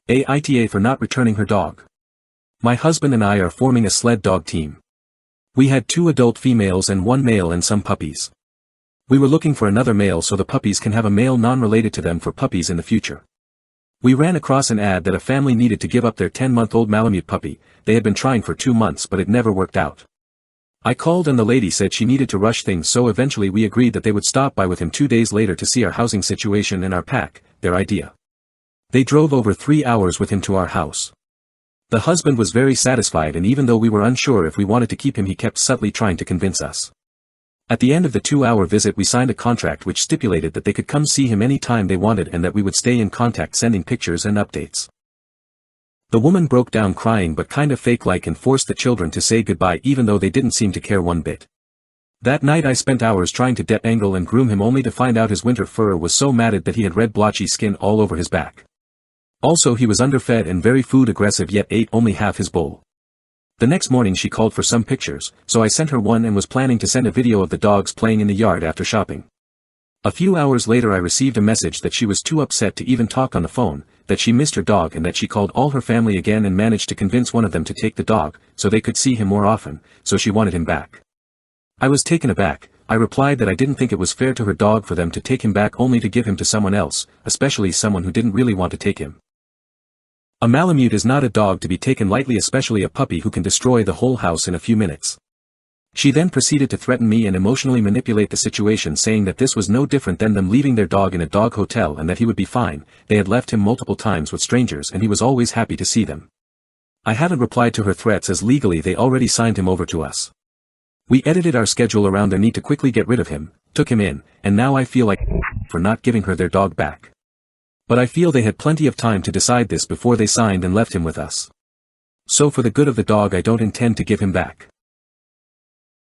AITA for not returning her dog. My husband and I are forming a sled dog team. We had 2 adult females and 1 male and some puppies. We were looking for another male so the puppies can have a male non-related to them for puppies in the future. We ran across an ad that a family needed to give up their 10-month-old Malamute puppy. They had been trying for 2 months but it never worked out. I called and the lady said she needed to rush things, so eventually we agreed that they would stop by with him 2 days later to see our housing situation and our pack, their idea. They drove over 3 hours with him to our house. The husband was very satisfied, and even though we were unsure if we wanted to keep him, he kept subtly trying to convince us. At the end of the 2-hour visit we signed a contract which stipulated that they could come see him any time they wanted and that we would stay in contact sending pictures and updates. The woman broke down crying but kind of fake-like and forced the children to say goodbye even though they didn't seem to care one bit. That night I spent hours trying to detangle and groom him only to find out his winter fur was so matted that he had red blotchy skin all over his back. Also he was underfed and very food aggressive, yet ate only half his bowl. The next morning she called for some pictures, so I sent her one and was planning to send a video of the dogs playing in the yard after shopping. A few hours later I received a message that she was too upset to even talk on the phone, that she missed her dog and that she called all her family again and managed to convince one of them to take the dog, so they could see him more often, so she wanted him back. I was taken aback. I replied that I didn't think it was fair to her dog for them to take him back only to give him to someone else, especially someone who didn't really want to take him. A Malamute is not a dog to be taken lightly, especially a puppy who can destroy the whole house in a few minutes. She then proceeded to threaten me and emotionally manipulate the situation, saying that this was no different than them leaving their dog in a dog hotel and that he would be fine. They had left him multiple times with strangers and he was always happy to see them. I haven't replied to her threats as legally they already signed him over to us. We edited our schedule around their need to quickly get rid of him, took him in, and now I feel like for not giving her their dog back. But I feel they had plenty of time to decide this before they signed and left him with us. So for the good of the dog I don't intend to give him back.